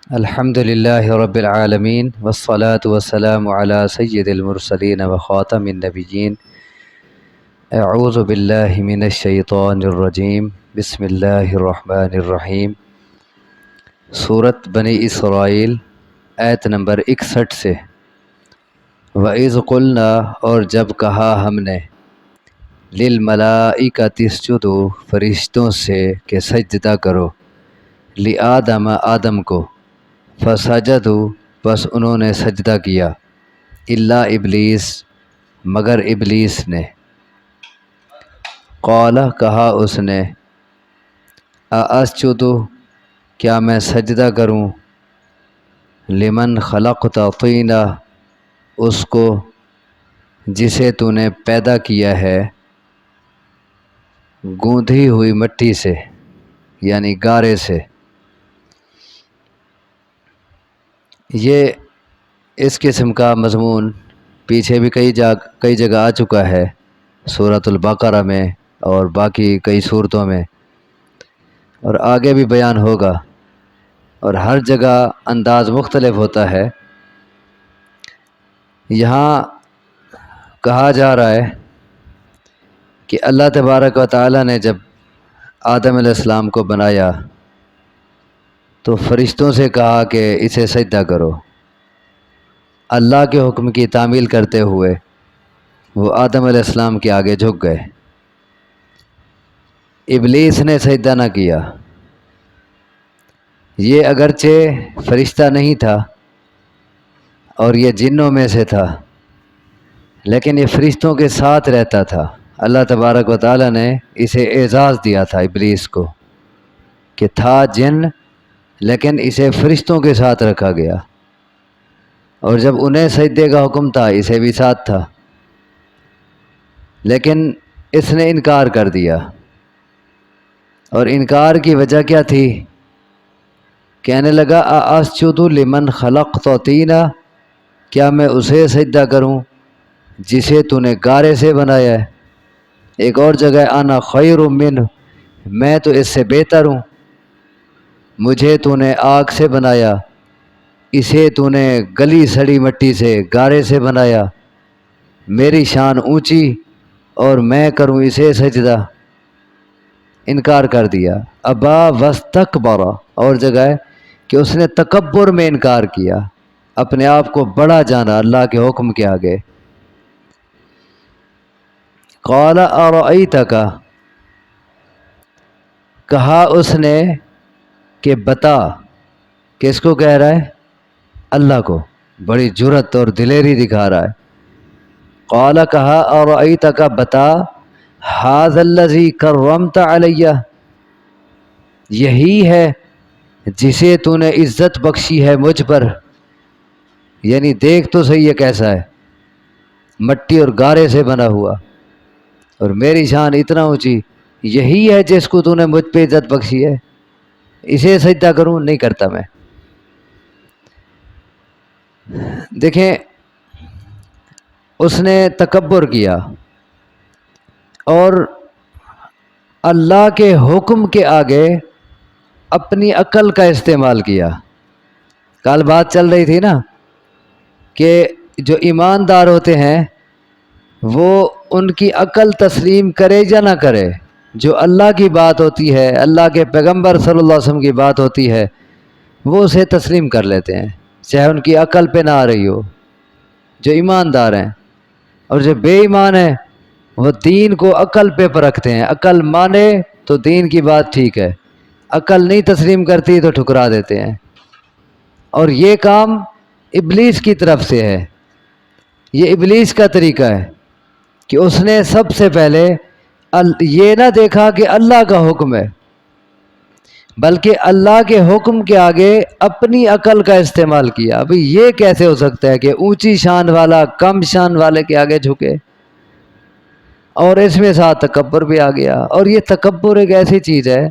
الحمد للہ رب العالمین والصلاة والسلام علی سید المرسلین وخاتم النبیین اعوذ باللہ من الشیطان الرجیم بسم اللہ الرحمن الرحیم۔ سورۃ بنی اسرائیل آیت نمبر 61 سے۔ وَإِذْ قُلْنَا، اور جب کہا ہم نے، لِلْمَلَائِكَةِ اسْجُدُوا، فرشتوں سے کہ سجدہ کرو، لِآدَمَ، آدم کو، فسجدوا، بس انہوں نے سجدہ کیا، الا ابلیس، مگر ابلیس نے، قال، کہا اس نے، ااسجد، کیا میں سجدہ کروں، لمن خلقت طینا، اس کو جسے تو نے پیدا کیا ہے گوندھی ہوئی مٹی سے، یعنی گارے سے۔ یہ اس قسم کا مضمون پیچھے بھی کئی جگہ آ چکا ہے، سورۃ البقرہ میں اور باقی کئی صورتوں میں، اور آگے بھی بیان ہوگا، اور ہر جگہ انداز مختلف ہوتا ہے۔ یہاں کہا جا رہا ہے کہ اللہ تبارک و تعالی نے جب آدم علیہ السلام کو بنایا تو فرشتوں سے کہا کہ اسے سجدہ کرو۔ اللہ کے حکم کی تعمیل کرتے ہوئے وہ آدم علیہ السلام کے آگے جھک گئے۔ ابلیس نے سجدہ نہ کیا۔ یہ اگرچہ فرشتہ نہیں تھا اور یہ جنوں میں سے تھا، لیکن یہ فرشتوں کے ساتھ رہتا تھا۔ اللہ تبارک و تعالی نے اسے اعزاز دیا تھا ابلیس کو، کہ تھا جن لیکن اسے فرشتوں کے ساتھ رکھا گیا، اور جب انہیں سجدے کا حکم تھا اسے بھی ساتھ تھا، لیکن اس نے انکار کر دیا۔ اور انکار کی وجہ کیا تھی؟ کہنے لگا ااسجد لمن خلقت طینا، کیا میں اسے سجدہ کروں جسے تو نے گارے سے بنایا ہے۔ ایک اور جگہ انا خیر منہ، میں تو اس سے بہتر ہوں، مجھے تو نے آگ سے بنایا، اسے تو نے گلی سڑی مٹی سے گارے سے بنایا، میری شان اونچی اور میں کروں اسے سجدہ۔ انکار کر دیا۔ ابا واستکبر، اور جگہ ہے کہ اس نے تکبر میں انکار کیا، اپنے آپ کو بڑا جانا اللہ کے حکم کے آگے۔ قال ارأیتک، کہا اس نے کہ بتا، کس کو کہہ رہا ہے؟ اللہ کو، بڑی جرت اور دلیری دکھا رہا ہے۔ قال، کہا، ارأیتک، بتا، ھذا الذی کرمت علی، یہی ہے جسے تو نے عزت بخشی ہے مجھ پر، یعنی دیکھ تو صحیح یہ کیسا ہے، مٹی اور گارے سے بنا ہوا، اور میری شان اتنا اونچی، یہی ہے جس کو تو نے مجھ پہ عزت بخشی ہے، اسے سجدہ کروں؟ نہیں کرتا میں۔ دیکھیں، اس نے تکبر کیا اور اللہ کے حکم کے آگے اپنی عقل کا استعمال کیا۔ کل بات چل رہی تھی نا کہ جو ایماندار ہوتے ہیں وہ ان کی عقل تسلیم کرے یا نہ کرے، جو اللہ کی بات ہوتی ہے، اللہ کے پیغمبر صلی اللہ علیہ وسلم کی بات ہوتی ہے، وہ اسے تسلیم کر لیتے ہیں، چاہے ان کی عقل پہ نہ آ رہی ہو، جو ایماندار ہیں۔ اور جو بے ایمان ہیں وہ دین کو عقل پہ پرکھتے ہیں، عقل مانے تو دین کی بات ٹھیک ہے، عقل نہیں تسلیم کرتی تو ٹھکرا دیتے ہیں۔ اور یہ کام ابلیس کی طرف سے ہے، یہ ابلیس کا طریقہ ہے کہ اس نے سب سے پہلے یہ نہ دیکھا کہ اللہ کا حکم ہے، بلکہ اللہ کے حکم کے آگے اپنی عقل کا استعمال کیا۔ ابھی یہ کیسے ہو سکتا ہے کہ اونچی شان والا کم شان والے کے آگے جھکے؟ اور اس میں ساتھ تکبر بھی آ گیا۔ اور یہ تکبر ایک ایسی چیز ہے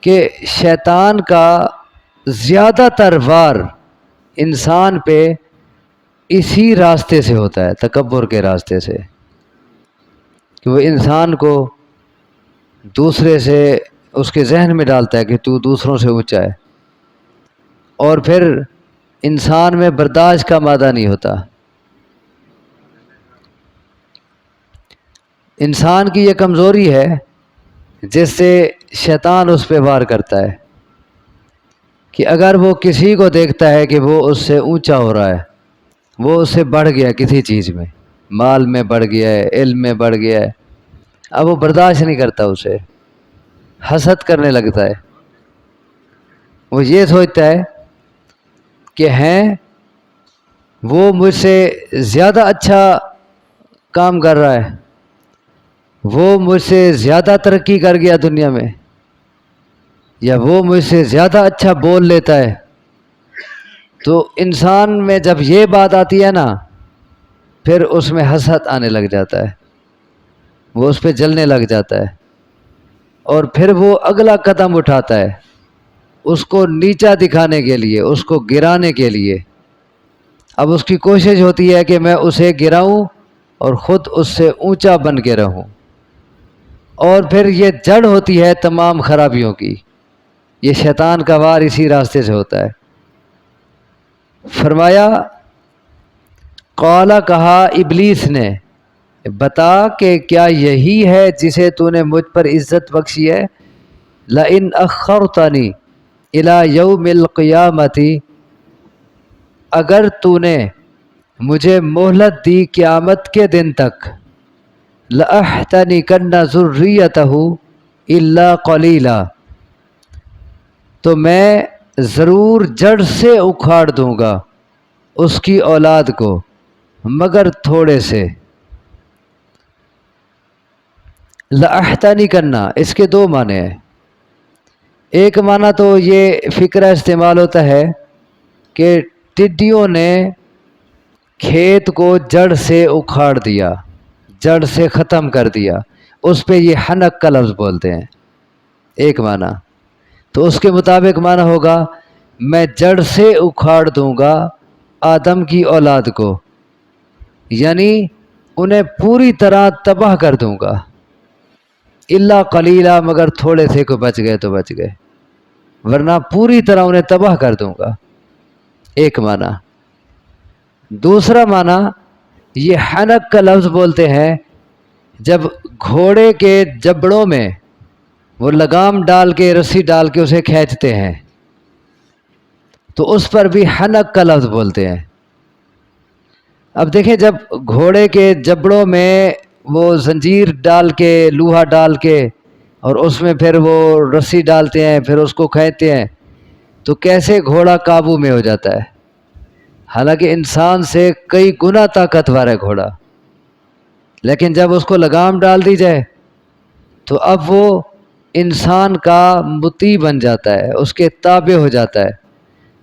کہ شیطان کا زیادہ تر وار انسان پہ اسی راستے سے ہوتا ہے، تکبر کے راستے سے، کہ وہ انسان کو دوسرے سے اس کے ذہن میں ڈالتا ہے کہ تو دوسروں سے اونچا ہے، اور پھر انسان میں برداشت کا مادہ نہیں ہوتا. انسان کی یہ کمزوری ہے جس سے شیطان اس پہ وار کرتا ہے کہ اگر وہ کسی کو دیکھتا ہے کہ وہ اس سے اونچا ہو رہا ہے، وہ اس سے بڑھ گیا کسی چیز میں، مال میں بڑھ گیا ہے، علم میں بڑھ گیا ہے، اب وہ برداشت نہیں کرتا، اسے حسد کرنے لگتا ہے. وہ یہ سوچتا ہے کہ وہ مجھ سے زیادہ اچھا کام کر رہا ہے، وہ مجھ سے زیادہ ترقی کر گیا دنیا میں، یا وہ مجھ سے زیادہ اچھا بول لیتا ہے. تو انسان میں جب یہ بات آتی ہے نا، پھر اس میں حسد آنے لگ جاتا ہے، وہ اس پہ جلنے لگ جاتا ہے، اور پھر وہ اگلا قدم اٹھاتا ہے اس کو نیچا دکھانے کے لیے، اس کو گرانے کے لیے. اب اس کی کوشش ہوتی ہے کہ میں اسے گراؤں اور خود اس سے اونچا بن کے رہوں. اور پھر یہ جڑ ہوتی ہے تمام خرابیوں کی. یہ شیطان کا وار اسی راستے سے ہوتا ہے. فرمایا قالا، کہا ابلیس نے، بتا کہ کیا یہی ہے جسے تو نے مجھ پر عزت بخشی ہے؟ لئن اخرتنی الی یوم القیامت، اگر تو نے مجھے مہلت دی قیامت کے دن تک، لأحتنکن ذریتہ الا قلیلا، تو میں ضرور جڑ سے اکھاڑ دوں گا اس کی اولاد کو مگر تھوڑے سے. لأحتنکن، اس کے دو معنی ہیں. ایک معنی تو یہ فکرہ استعمال ہوتا ہے کہ ٹڈیوں نے کھیت کو جڑ سے اکھاڑ دیا، جڑ سے ختم کر دیا، اس پہ یہ حنک کا لفظ بولتے ہیں. ایک معنی تو اس کے مطابق معنی ہوگا میں جڑ سے اکھاڑ دوں گا آدم کی اولاد کو، یعنی انہیں پوری طرح تباہ کر دوں گا. الا قلیلا، مگر تھوڑے سے کو بچ گئے تو بچ گئے، ورنہ پوری طرح انہیں تباہ کر دوں گا. ایک معنی. دوسرا معنی یہ حنک کا لفظ بولتے ہیں جب گھوڑے کے جبڑوں میں وہ لگام ڈال کے، رسی ڈال کے اسے کھینچتے ہیں، تو اس پر بھی حنک کا لفظ بولتے ہیں. اب دیکھیں، جب گھوڑے کے جبڑوں میں وہ زنجیر ڈال کے، لوہا ڈال کے، اور اس میں پھر وہ رسی ڈالتے ہیں، پھر اس کو کھینچتے ہیں، تو کیسے گھوڑا قابو میں ہو جاتا ہے. حالانکہ انسان سے کئی گنا طاقتور ہے گھوڑا، لیکن جب اس کو لگام ڈال دی جائے تو اب وہ انسان کا مطیع بن جاتا ہے، اس کے تابع ہو جاتا ہے.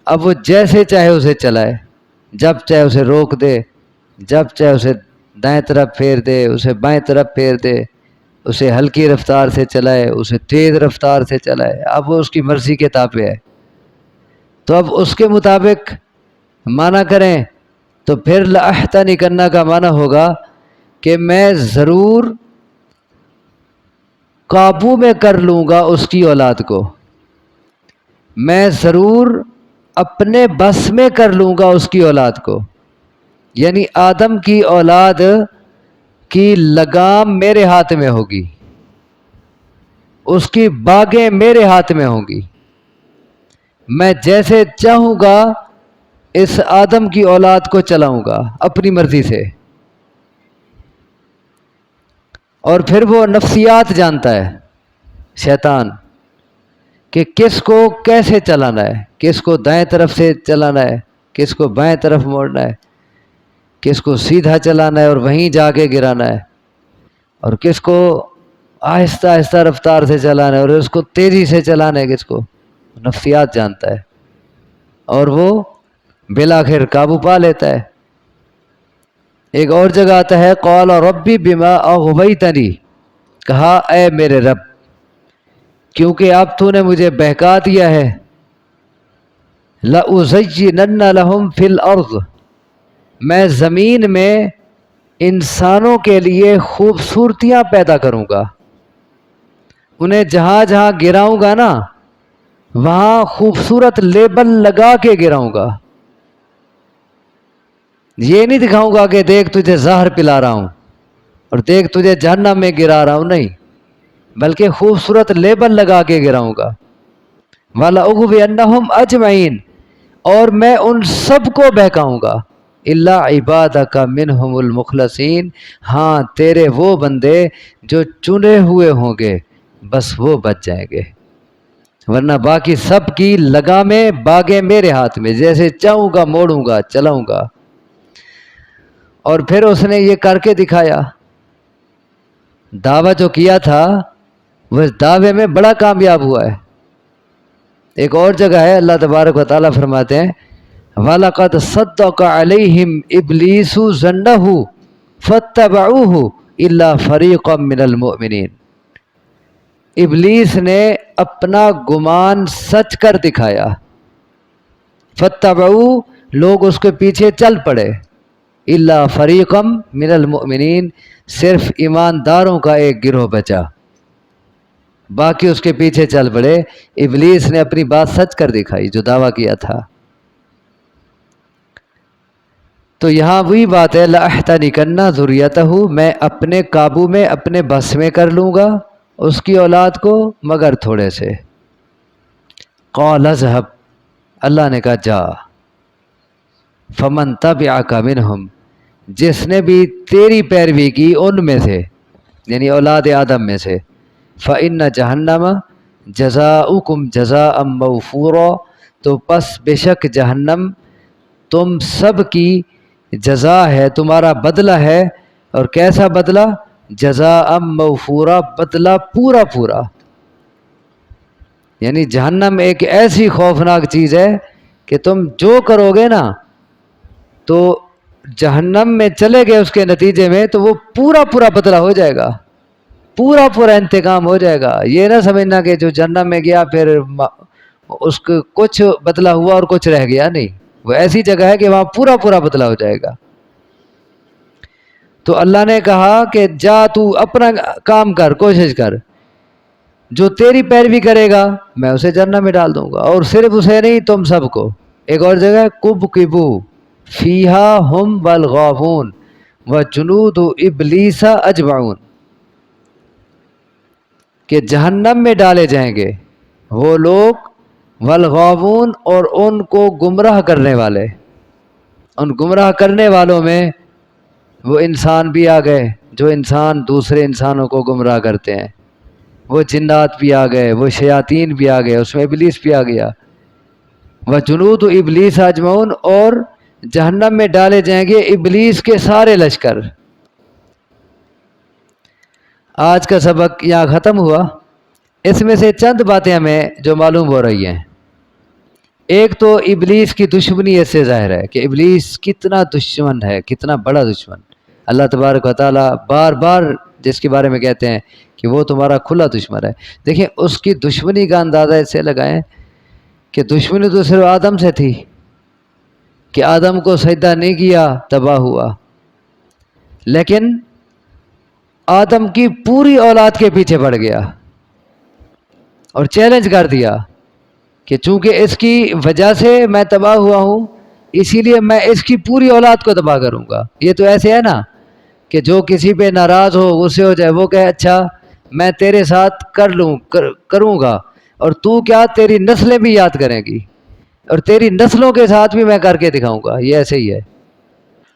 اب وہ جیسے چاہے اسے چلائے، جب چاہے اسے روک دے، جب چاہے اسے دائیں طرف پھیر دے، اسے بائیں طرف پھیر دے، اسے ہلکی رفتار سے چلائے، اسے تیز رفتار سے چلائے، اب وہ اس کی مرضی کے تابع ہے. تو اب اس کے مطابق معنی کریں تو پھر لأحتنکن کا معنی ہوگا کہ میں ضرور قابو میں کر لوں گا اس کی اولاد کو، میں ضرور اپنے بس میں کر لوں گا اس کی اولاد کو. یعنی آدم کی اولاد کی لگام میرے ہاتھ میں ہوگی، اس کی باگیں میرے ہاتھ میں ہوں گی. میں جیسے چاہوں گا اس آدم کی اولاد کو چلاؤں گا اپنی مرضی سے. اور پھر وہ نفسیات جانتا ہے شیطان کہ کس کو کیسے چلانا ہے، کس کو دائیں طرف سے چلانا ہے، کس کو بائیں طرف موڑنا ہے، کس کو سیدھا چلانا ہے اور وہیں جا کے گرانا ہے، اور کس کو آہستہ آہستہ رفتار سے چلانا ہے، اور اس کو تیزی سے چلانا ہے، کس کو. نفسیات جانتا ہے اور وہ بالآخر قابو پا لیتا ہے. ایک اور جگہ آتا ہے قال ربی بما اغویتنی، کہا اے میرے رب کیونکہ اب تو نے مجھے بہکا دیا ہے، لأزینن لہم فی الارض، میں زمین میں انسانوں کے لیے خوبصورتیاں پیدا کروں گا. انہیں جہاں جہاں گراؤں گا نا، وہاں خوبصورت لیبل لگا کے گراؤں گا. یہ نہیں دکھاؤں گا کہ دیکھ تجھے زہر پلا رہا ہوں اور دیکھ تجھے جہنم میں گرا رہا ہوں، نہیں، بلکہ خوبصورت لیبل لگا کے گراؤں گا. وَلَأُغْوِيَنَّهُمْ أَجْمَعِينَ، اور میں ان سب کو بہکاؤں گا. إِلَّا عِبَادَكَ مِنْهُمُ الْمُخْلَصِينَ، ہاں تیرے وہ بندے جو چنے ہوئے ہوں گے، بس وہ بچ جائیں گے، ورنہ باقی سب کی لگامیں باغیں میرے ہاتھ میں، جیسے چاہوں گا موڑوں گا چلاؤں گا. اور پھر اس نے یہ کر کے دکھایا. دعویٰ جو کیا تھا وہ اس دعوے میں بڑا کامیاب ہوا ہے. ایک اور جگہ ہے اللہ تبارک و تعالیٰ فرماتے ہیں وَلَقَدْ صَدَّقَ عَلَيْهِمْ إِبْلِيسُ ظَنَّهُ فَاتَّبَعُوهُ إِلَّا فَرِيقًا مِّنَ الْمُؤْمِنِينَ. ابلیس نے اپنا گمان سچ کر دکھایا. فَاتَّبَعُوهُ، لوگ اس کے پیچھے چل پڑے. إِلَّا فَرِيقًا مِّنَ الْمُؤْمِنِينَ، صرف ایمانداروں کا ایک گروہ بچا، باقی اس کے پیچھے چل پڑے. ابلیس نے اپنی بات سچ کر دکھائی جو دعویٰ کیا تھا. تو یہاں وہی بات ہے لَأَحْتَنِكَنَّ ذُرِّيَّتَهُ، میں اپنے قابو میں اپنے بس میں کر لوں گا اس کی اولاد کو، مگر تھوڑے سے. قَالَ اذْهَبْ، اللہ نے کہا جا. فَمَن تَبِعَكَ مِنْهُمْ، جس نے بھی تیری پیروی کی ان میں سے، یعنی اولاد آدم میں سے، فَإِنَّ جَهَنَّمَ جَزَاؤُكُمْ جَزَاءً مَّوْفُورًا، تو پس بے شک جہنم تم سب کی جزا ہے، تمہارا بدلہ ہے. اور کیسا بدلہ؟ جزاء موفورا، بدلہ پورا پورا. یعنی جہنم ایک ایسی خوفناک چیز ہے کہ تم جو کرو گے نا تو جہنم میں چلے گئے اس کے نتیجے میں تو وہ پورا پورا بدلہ ہو جائے گا، پورا پورا انتقام ہو جائے گا. یہ نہ سمجھنا کہ جو جہنم میں گیا پھر اس کو کچھ بدلہ ہوا اور کچھ رہ گیا، نہیں، وہ ایسی جگہ ہے کہ وہاں پورا پورا بدلہ ہو جائے گا. تو اللہ نے کہا کہ جا تو اپنا کام کر، کوشش کر، جو تیری پیروی کرے گا میں اسے جہنم میں ڈال دوں گا، اور صرف اسے نہیں تم سب کو. ایک اور جگہ کبکبو فیہا ہم والغاوون وجنود ابلیس اجمعون، کہ جہنم میں ڈالے جائیں گے وہ لوگ، والغاوون، اور ان کو گمراہ کرنے والے. ان گمراہ کرنے والوں میں وہ انسان بھی آ گئے جو انسان دوسرے انسانوں کو گمراہ کرتے ہیں، وہ جنات بھی آ گئے، وہ شیاطین بھی آ گئے، اس میں ابلیس بھی آ گیا. وجنود ابلیس اجمعون، اور جہنم میں ڈالے جائیں گے ابلیس کے سارے لشکر. آج کا سبق یہاں ختم ہوا. اس میں سے چند باتیں ہمیں جو معلوم ہو رہی ہیں. ایک تو ابلیس کی دشمنی اس سے ظاہر ہے کہ ابلیس کتنا دشمن ہے، کتنا بڑا دشمن. اللہ تبارک و تعالیٰ بار بار جس کے بارے میں کہتے ہیں کہ وہ تمہارا کھلا دشمن ہے. دیکھیں اس کی دشمنی کا اندازہ اس سے لگائیں کہ دشمنی تو صرف آدم سے تھی کہ آدم کو سجدہ نہیں کیا تباہ ہوا، لیکن آدم کی پوری اولاد کے پیچھے پڑ گیا اور چیلنج کر دیا کہ چونکہ اس کی وجہ سے میں تباہ ہوا ہوں اسی لیے میں اس کی پوری اولاد کو تباہ کروں گا. یہ تو ایسے ہے نا کہ جو کسی پہ ناراض ہو، غصے ہو جائے، وہ کہے اچھا میں تیرے ساتھ کروں گا، اور تو کیا تیری نسلیں بھی یاد کریں گی اور تیری نسلوں کے ساتھ بھی میں کر کے دکھاؤں گا. یہ ایسے ہی ہے،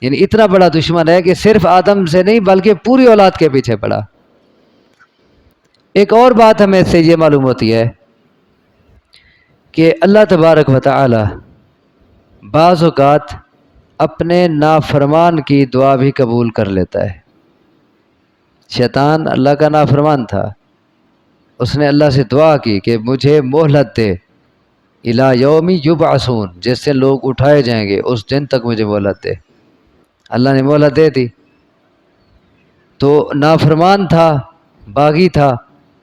یعنی اتنا بڑا دشمن ہے کہ صرف آدم سے نہیں بلکہ پوری اولاد کے پیچھے پڑا. ایک اور بات ہمیں اس سے یہ معلوم ہوتی ہے کہ اللہ تبارک و تعالی بعض اوقات اپنے نافرمان کی دعا بھی قبول کر لیتا ہے. شیطان اللہ کا نافرمان تھا، اس نے اللہ سے دعا کی کہ مجھے مہلت دے، الی یوم یبعثون، جس سے لوگ اٹھائے جائیں گے اس دن تک مجھے مہلت دے. اللہ نے مہلت دے دی. تو نافرمان تھا، باغی تھا،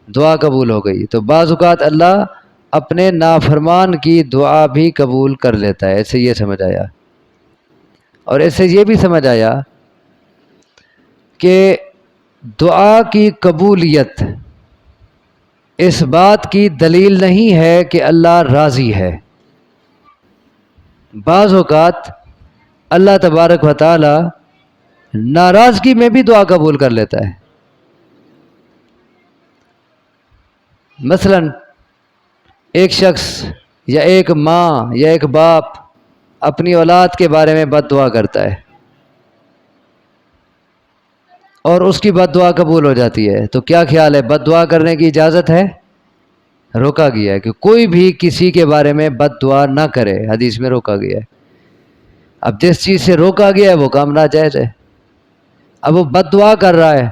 دعا قبول ہو گئی. تو بعض اوقات اللہ اپنے نافرمان کی دعا بھی قبول کر لیتا ہے. اس سے یہ سمجھ آیا. اور اس سے یہ بھی سمجھ آیا کہ دعا کی قبولیت اس بات کی دلیل نہیں ہے کہ اللہ راضی ہے۔ بعض اوقات اللہ تبارک و تعالی ناراضگی میں بھی دعا قبول کر لیتا ہے۔ مثلا ایک شخص یا ایک ماں یا ایک باپ اپنی اولاد کے بارے میں بد دعا کرتا ہے اور اس کی بد دعا قبول ہو جاتی ہے، تو کیا خیال ہے، بد دعا کرنے کی اجازت ہے؟ روکا گیا ہے کہ کوئی بھی کسی کے بارے میں بد دعا نہ کرے، حدیث میں روکا گیا ہے۔ اب جس چیز سے روکا گیا ہے وہ کام ناجائز ہے، اب وہ بد دعا کر رہا ہے،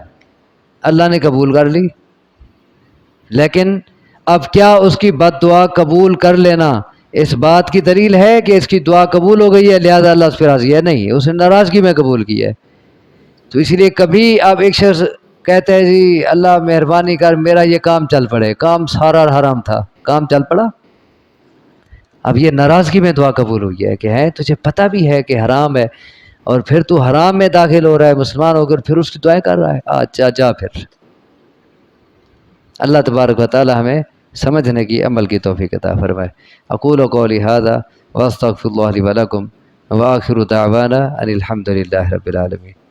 اللہ نے قبول کر لی، لیکن اب کیا اس کی بد دعا قبول کر لینا اس بات کی دلیل ہے کہ اس کی دعا قبول ہو گئی ہے لہذا اللہ اس پہ راضی ہے؟ نہیں، اس نے ناراضگی میں قبول کی ہے۔ تو اس لیے کبھی آپ ایک شخص کہتے ہیں جی اللہ مہربانی کر میرا یہ کام چل پڑے، کام سارا حرام تھا، کام چل پڑا، اب یہ ناراضگی میں دعا قبول ہوئی ہے کہ ہے تجھے پتہ بھی ہے کہ حرام ہے اور پھر تو حرام میں داخل ہو رہا ہے مسلمان ہو کر، پھر اس کی دعائیں کر رہا ہے، اچھا جا پھر۔ اللہ تبارک و تعالی ہمیں سمجھنے کی عمل کی توفیق عطا فرمائے۔ اقول قولی ھذا واستغفر اللہ لی ولکم وآخر دعوانا ان الحمد للہ رب العالمین۔